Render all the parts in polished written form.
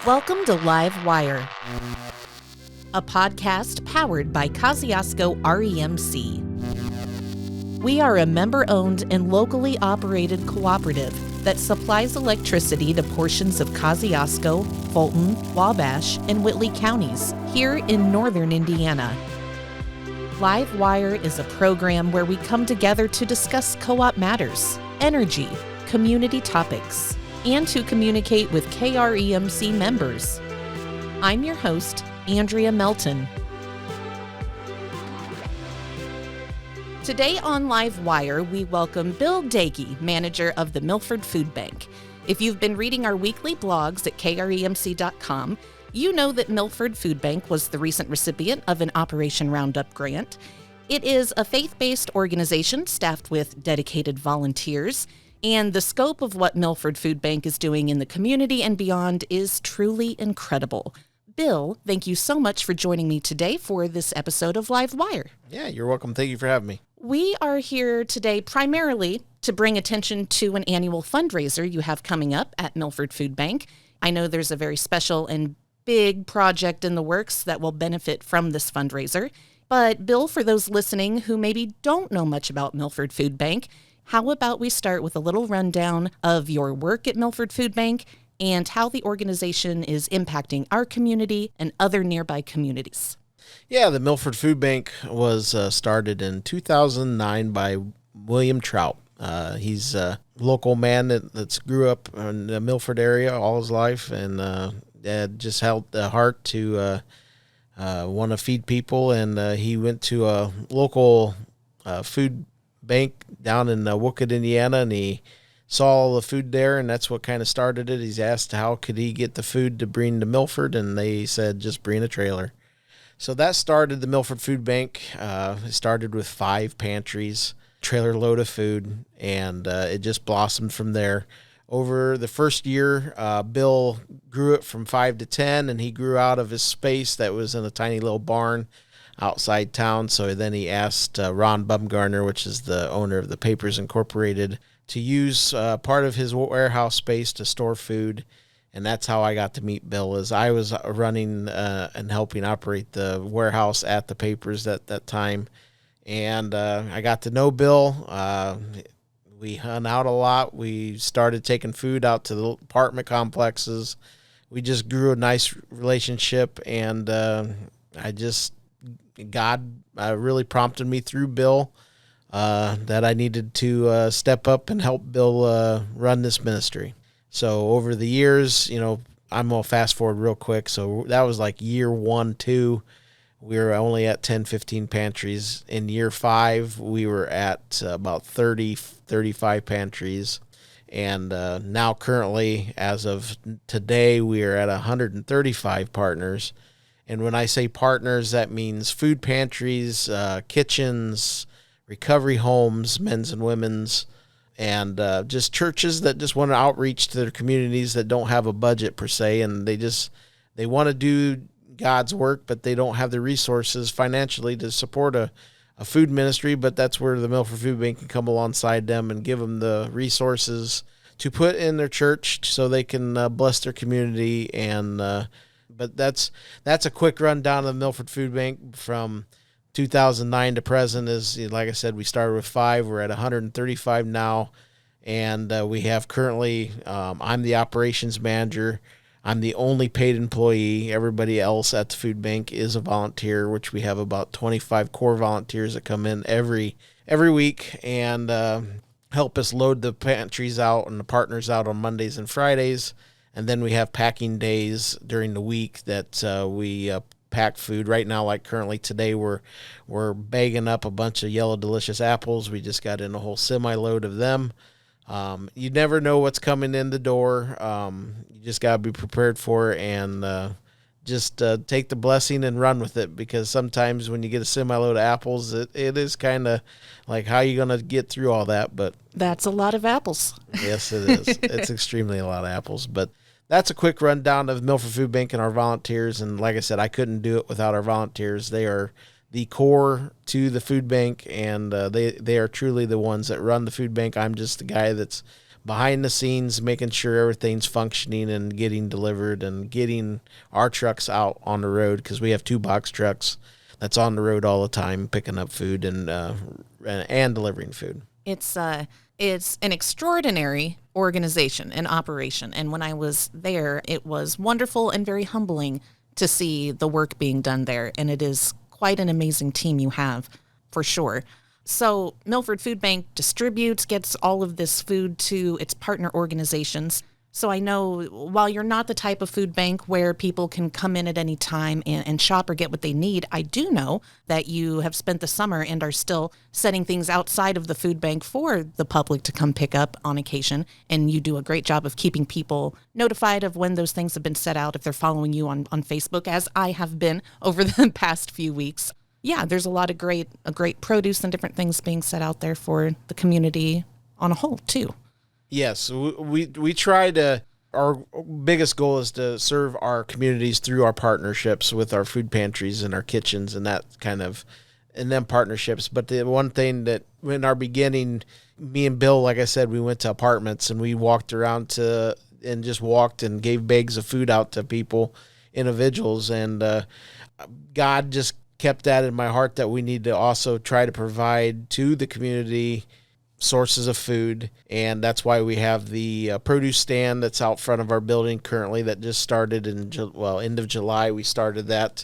Welcome to Live Wire, a podcast powered by Kosciuszko REMC. We are a member-owned and locally operated cooperative that supplies electricity to portions of Kosciuszko, Fulton, Wabash, and Whitley counties here in northern Indiana. Live Wire is a program where we come together to discuss co-op matters, energy, community topics, and to communicate with KREMC members. I'm your host, Andrea Melton. Today on Live Wire, we welcome Bill Doege, manager of the Milford Food Bank. If you've been reading our weekly blogs at kremc.com, you know that Milford Food Bank was the recent recipient of an Operation Roundup grant. It is a faith-based organization staffed with dedicated volunteers, and the scope of what Milford Food Bank is doing in the community and beyond is truly incredible. Bill, thank you so much for joining me today for this episode of Live Wire. Yeah, you're welcome. Thank you for having me. We are here today primarily to bring attention to an annual fundraiser you have coming up at Milford Food Bank. I know there's a very special and big project in the works that will benefit from this fundraiser. But Bill, for those listening who maybe don't know much about Milford Food Bank, how about we start with a little rundown of your work at Milford Food Bank and how the organization is impacting our community and other nearby communities? Yeah, the Milford Food Bank was started in 2009 by William Trout. He's a local man that's grew up in the Milford area all his life and just held the heart to want to feed people. And he went to a local food bank down in Wookett, Indiana, and he saw all the food there, and that's what kind of started it. He's asked how could he get the food to bring to Milford, and they said just bring a trailer. So that started the Milford Food Bank. It started with 5 pantries, trailer load of food, and it just blossomed from there. Over the first year, Bill grew it from 5 to 10, and he grew out of his space that was in a tiny little barn outside town. So then he asked Ron Bumgarner, which is the owner of the Papers Incorporated, to use part of his warehouse space to store food. And that's how I got to meet Bill, as I was running and helping operate the warehouse at the Papers at that time. And I got to know Bill. We hung out a lot. We started taking food out to the apartment complexes. We just grew a nice relationship, and God really prompted me through Bill that I needed to step up and help Bill run this ministry. So over the years, I'm going to fast forward real quick. So that was like year 1, 2. We were only at 10, 15 pantries. In year 5, we were at about 30, 35 pantries. And now currently, as of today, we are at 135 partners. And when I say partners, that means food pantries, kitchens, recovery homes, men's and women's, and just churches that just want to outreach to their communities that don't have a budget per se, and they want to do God's work, but they don't have the resources financially to support a food ministry. But that's where the Milford Food Bank can come alongside them and give them the resources to put in their church so they can bless their community. And but that's a quick rundown of the Milford Food Bank from 2009 to present. Is, like I said, we started with 5. We're at 135 now, and we have currently, I'm the operations manager. I'm the only paid employee. Everybody else at the food bank is a volunteer, which we have about 25 core volunteers that come in every week and help us load the pantries out and the partners out on Mondays and Fridays. And then we have packing days during the week that we pack food. Right now, like currently today, we're bagging up a bunch of Yellow Delicious apples. We just got in a whole semi-load of them. You never know what's coming in the door. You just got to be prepared for it, and just take the blessing and run with it, because sometimes when you get a semi-load of apples, it is kind of like, how are you going to get through all that? But that's a lot of apples. Yes, it is. It's extremely a lot of apples, but that's a quick rundown of Milford Food Bank and our volunteers. And like I said, I couldn't do it without our volunteers. They are the core to the food bank, and they are truly the ones that run the food bank. I'm just the guy that's behind the scenes, making sure everything's functioning and getting delivered and getting our trucks out on the road, because we have 2 box trucks that's on the road all the time, picking up food and delivering food. It's an extraordinary organization and operation. And when I was there, it was wonderful and very humbling to see the work being done there. And it is quite an amazing team you have, for sure. So Milford Food Bank distributes, gets all of this food to its partner organizations. So I know while you're not the type of food bank where people can come in at any time and shop or get what they need, I do know that you have spent the summer and are still setting things outside of the food bank for the public to come pick up on occasion. And you do a great job of keeping people notified of when those things have been set out if they're following you on Facebook, as I have been over the past few weeks. Yeah, there's a lot of great produce and different things being set out there for the community on a whole, too. Yes, we try to, our biggest goal is to serve our communities through our partnerships with our food pantries and our kitchens and that kind of, and them partnerships. But the one thing that in our beginning, me and Bill, like I said, we went to apartments and we walked around and just walked and gave bags of food out to people, individuals. And God just kept that in my heart that we need to also try to provide to the community sources of food. And that's why we have the produce stand that's out front of our building currently that just started in end of July. We started that.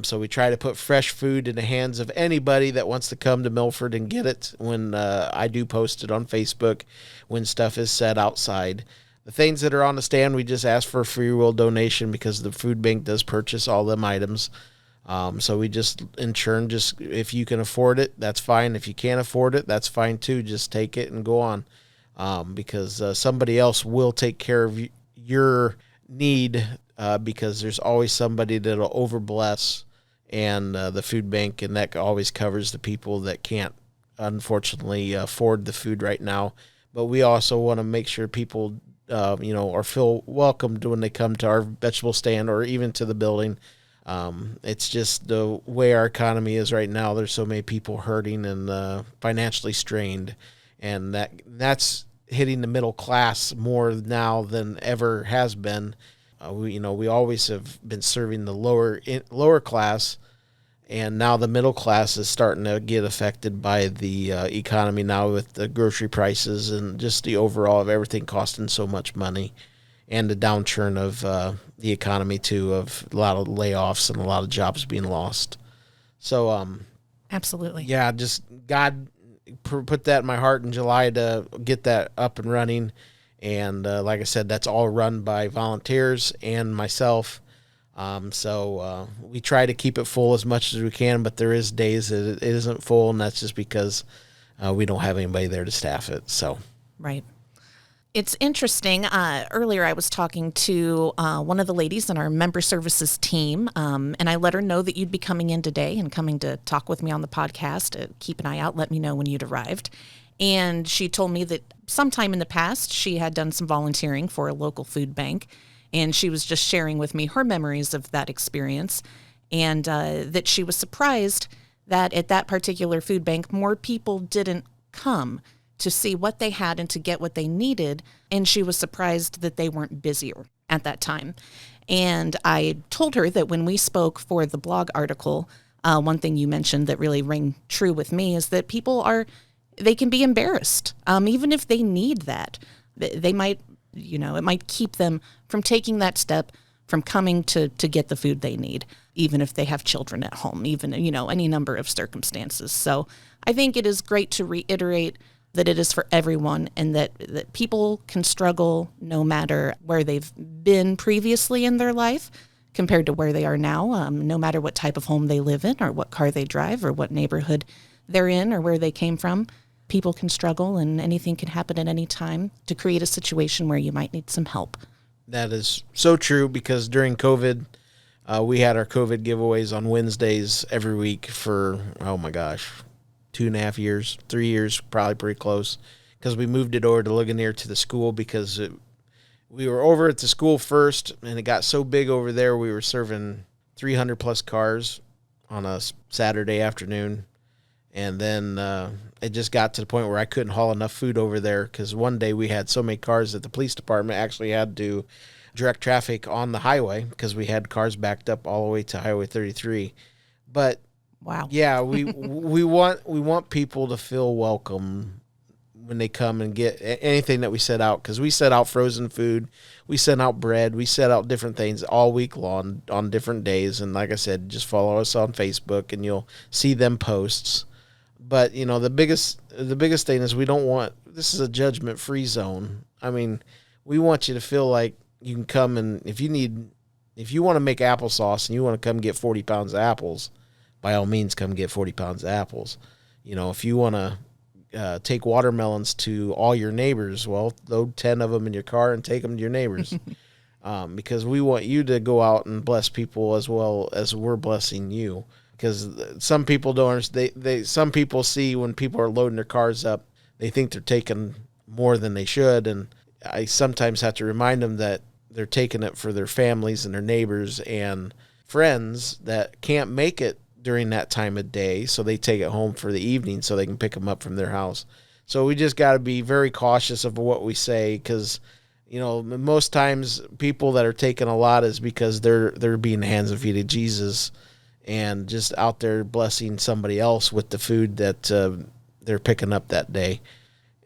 So we try to put fresh food in the hands of anybody that wants to come to Milford and get it when I do post it on Facebook when stuff is set outside. The things that are on the stand, we just ask for a free will donation because the food bank does purchase all them items. So we just, in turn, just if you can afford it, that's fine. If you can't afford it, that's fine too. Just take it and go on, because somebody else will take care of your need, because there's always somebody that'll overbless, and the food bank, and that always covers the people that can't, unfortunately, afford the food right now. But we also want to make sure people, or feel welcomed when they come to our vegetable stand or even to the building. It's just the way our economy is right now. There's so many people hurting and financially strained, and that's hitting the middle class more now than ever has been. We always have been serving the lower class, and now the middle class is starting to get affected by the economy now with the grocery prices and just the overall of everything costing so much money. And the downturn of the economy, too, of a lot of layoffs and a lot of jobs being lost. So, absolutely. Yeah, just God put that in my heart in July to get that up and running. And like I said, that's all run by volunteers and myself. So we try to keep it full as much as we can, but there is days that it isn't full, and that's just because we don't have anybody there to staff it. So right. It's interesting. Earlier, I was talking to one of the ladies in our member services team, and I let her know that you'd be coming in today and coming to talk with me on the podcast. Keep an eye out. Let me know when you'd arrived. And she told me that sometime in the past, she had done some volunteering for a local food bank, and she was just sharing with me her memories of that experience, and that she was surprised that at that particular food bank, more people didn't come to see what they had and to get what they needed. And she was surprised that they weren't busier at that time. And I told her that when we spoke for the blog article, one thing you mentioned that really rang true with me is that they can be embarrassed. Even if they need that, they might, it might keep them from taking that step, from coming to get the food they need, even if they have children at home, even, any number of circumstances. So I think it is great to reiterate that it is for everyone, and that people can struggle no matter where they've been previously in their life compared to where they are now, no matter what type of home they live in or what car they drive or what neighborhood they're in or where they came from. People can struggle, and anything can happen at any time to create a situation where you might need some help. That is so true, because during COVID, we had our COVID giveaways on Wednesdays every week for, 2.5 years, 3 years, probably pretty close, because we moved it over to Ligonier to the school, because we were over at the school first, and it got so big over there, we were serving 300 plus cars on a Saturday afternoon. And then it just got to the point where I couldn't haul enough food over there because one day we had so many cars that the police department actually had to direct traffic on the highway because we had cars backed up all the way to Highway 33. But Wow. yeah, we want people to feel welcome when they come and get anything that we set out, because we set out frozen food, we sent out bread, we set out different things all week long on different days. And like I said, just follow us on Facebook and you'll see them posts. But the biggest thing is we don't want, this is a judgment free zone. I mean, we want you to feel like you can come, and if you want to make applesauce and you want to come get 40 pounds of apples, by all means come get 40 pounds of apples. If you want to take watermelons to all your neighbors, well, load 10 of them in your car and take them to your neighbors. Because we want you to go out and bless people as well as we're blessing you. Because some people don't understand. Some people see when people are loading their cars up, they think they're taking more than they should. And I sometimes have to remind them that they're taking it for their families and their neighbors and friends that can't make it during that time of day, so they take it home for the evening so they can pick them up from their house. So we just got to be very cautious of what we say, because most times people that are taking a lot is because they're being hands and feet of Jesus and just out there blessing somebody else with the food that they're picking up that day.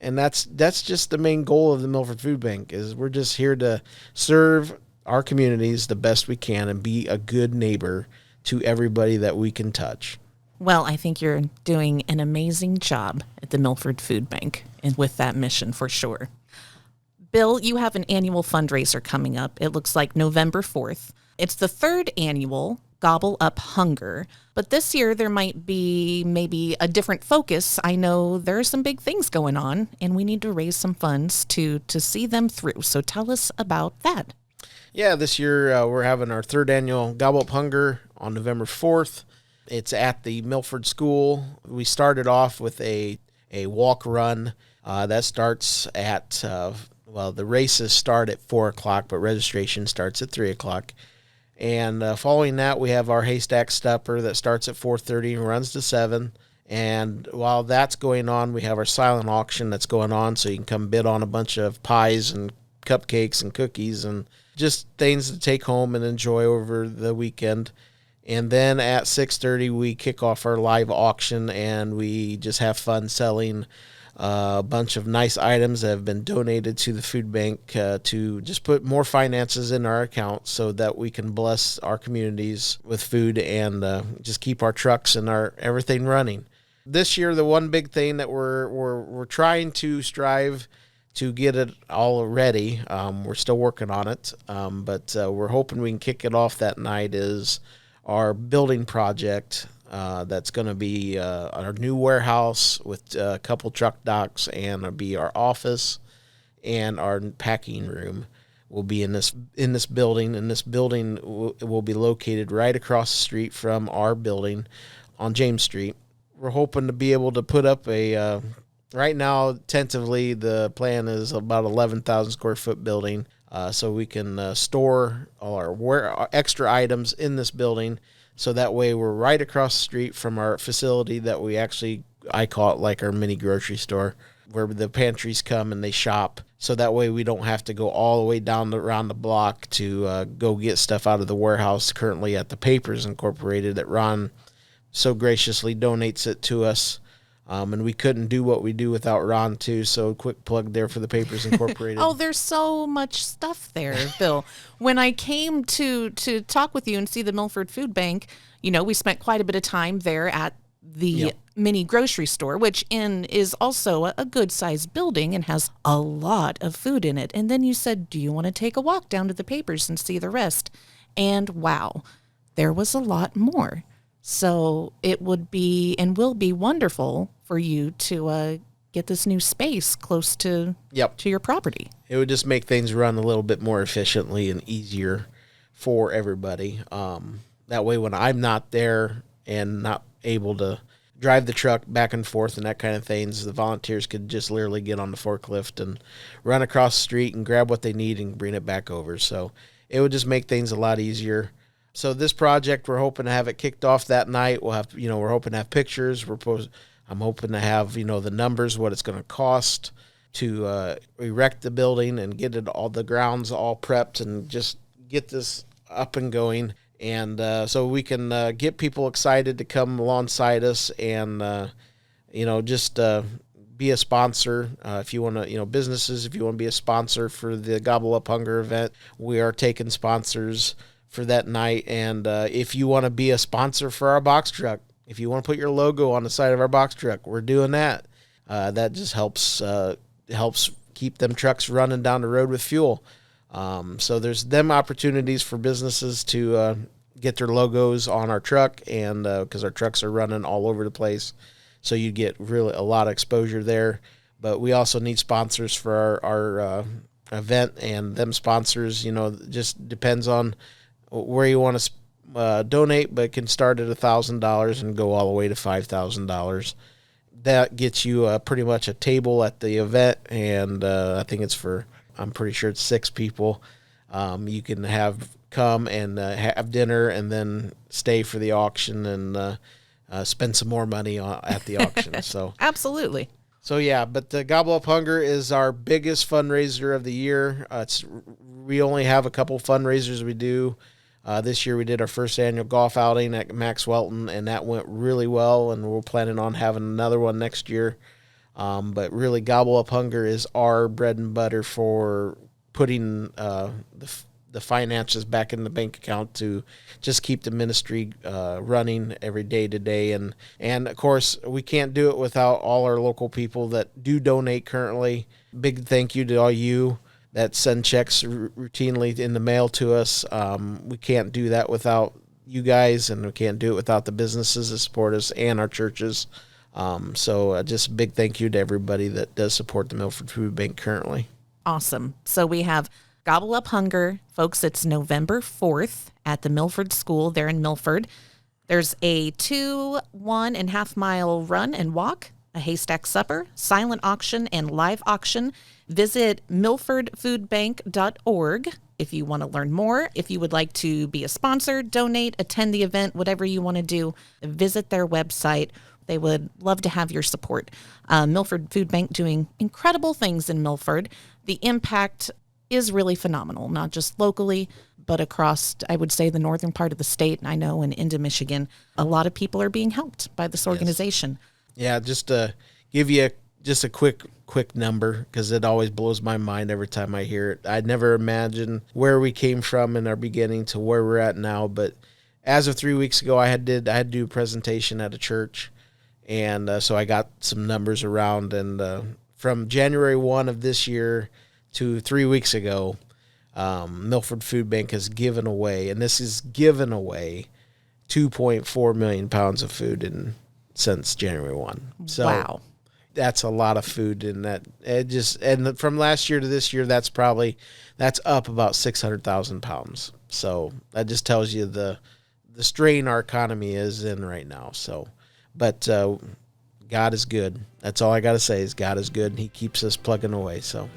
And that's just the main goal of the Milford Food Bank, is we're just here to serve our communities the best we can and be a good neighbor to everybody that we can touch. Well, I think you're doing an amazing job at the Milford Food Bank and with that mission for sure. Bill, you have an annual fundraiser coming up. It looks like November 4th. It's the third annual Gobble Up Hunger, but this year there might be maybe a different focus. I know there are some big things going on and we need to raise some funds to see them through. So tell us about that. Yeah, this year we're having our third annual Gobble Up Hunger on November 4th. It's at the Milford School. We started off with a walk run that starts at, the races start at 4 o'clock, but registration starts at 3 o'clock. And following that, we have our haystack stepper that starts at 4:30 and runs to 7. And while that's going on, we have our silent auction that's going on, so you can come bid on a bunch of pies and cupcakes and cookies and just things to take home and enjoy over the weekend. And then at 6:30, we kick off our live auction, and we just have fun selling a bunch of nice items that have been donated to the food bank to just put more finances in our account so that we can bless our communities with food and just keep our trucks and our everything running. This year, the one big thing that we're trying to strive to get it all ready. We're still working on it, but we're hoping we can kick it off that night, is our building project. That's going to be our new warehouse with a couple truck docks, and it'll be our office and our packing room will be in this building. And this building will be located right across the street from our building on James Street. We're hoping to be able to put up a right now, tentatively, the plan is about 11,000 square foot building, so we can store all our extra items in this building. So that way we're right across the street from our facility that I call it like our mini grocery store, where the pantries come and they shop. So that way we don't have to go all the way around the block to go get stuff out of the warehouse currently at the Papers Incorporated that Ron so graciously donates it to us. And we couldn't do what we do without Ron, too. So quick plug there for the Papers Incorporated. Oh, there's so much stuff there, Bill. When I came to talk with you and see the Milford Food Bank, we spent quite a bit of time there at the mini grocery store, which is also a good-sized building and has a lot of food in it. And then you said, do you want to take a walk down to the Papers and see the rest? And wow, there was a lot more. So it would be and will be wonderful for you to get this new space close to your property. It would just make things run a little bit more efficiently and easier for everybody. That way when I'm not there and not able to drive the truck back and forth and that kind of things, the volunteers could just literally get on the forklift and run across the street and grab what they need and bring it back over. So it would just make things a lot easier. So this project, we're hoping to have it kicked off that night. We'll have, we're hoping to have pictures. I'm hoping to have, the numbers, what it's going to cost to erect the building and get all the grounds all prepped and just get this up and going. And so we can get people excited to come alongside us and, just be a sponsor. If you want to, businesses, if you want to be a sponsor for the Gobble Up Hunger event, we are taking sponsors for that night. And if you want to be a sponsor for our box truck, if you want to put your logo on the side of our box truck, we're doing that. That just helps keep them trucks running down the road with fuel. So there's them opportunities for businesses to get their logos on our truck, and because our trucks are running all over the place, so you get really a lot of exposure there. But we also need sponsors for our event, and them sponsors, just depends on where you want to donate, but it can start at $1,000 and go all the way to $5,000. That gets you pretty much a table at the event, and I think I'm pretty sure it's 6 people. You can come and have dinner and then stay for the auction and spend some more money at the auction. So Absolutely. So yeah, but the Gobble Up Hunger is our biggest fundraiser of the year. We only have a couple fundraisers we do. This year we did our first annual golf outing at Max Welton, and that went really well, and we're planning on having another one next year. But really, Gobble Up Hunger is our bread and butter for putting the finances back in the bank account to just keep the ministry running every day to day. And of course, we can't do it without all our local people that do donate currently. Big thank you to all you that send checks routinely in the mail to us. We can't do that without you guys, and we can't do it without the businesses that support us and our churches. So just a big thank you to everybody that does support the Milford Food Bank currently. Awesome. So we have Gobble Up Hunger. Folks, it's November 4th at the Milford School there in Milford. There's a 1.5 mile run and walk, a haystack supper, silent auction, and live auction. Visit milfordfoodbank.org if you want to learn more. If you would like to be a sponsor, donate, attend the event, whatever you want to do, visit their website. They would love to have your support. Milford Food Bank doing incredible things in Milford. The impact is really phenomenal, not just locally, but across, I would say, the northern part of the state. And I know into Michigan, a lot of people are being helped by this organization. Yes. Yeah, just to give you a quick number, because it always blows my mind every time I hear it. I'd never imagined where we came from in our beginning to where we're at now. But as of 3 weeks ago, I had to do a presentation at a church. And so I got some numbers around, and from January 1 of this year to 3 weeks ago, Milford Food Bank has given away, and this is given away, 2.4 million pounds of food since January 1. So wow. That's a lot of food, and and from last year to this year, that's up about 600,000 pounds. So that just tells you the strain our economy is in right now. So. But God is good. That's all I got to say is God is good, and he keeps us plugging away. So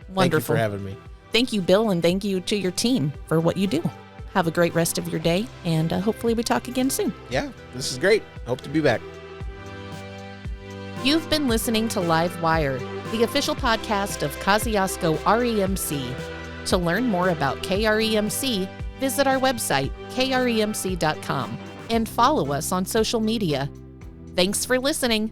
wonderful. Thank you for having me. Thank you, Bill, and thank you to your team for what you do. Have a great rest of your day, and hopefully we talk again soon. Yeah, this is great. Hope to be back. You've been listening to Live Wire, the official podcast of Kosciuszko REMC. To learn more about KREMC, visit our website, kremc.com, and follow us on social media. Thanks for listening.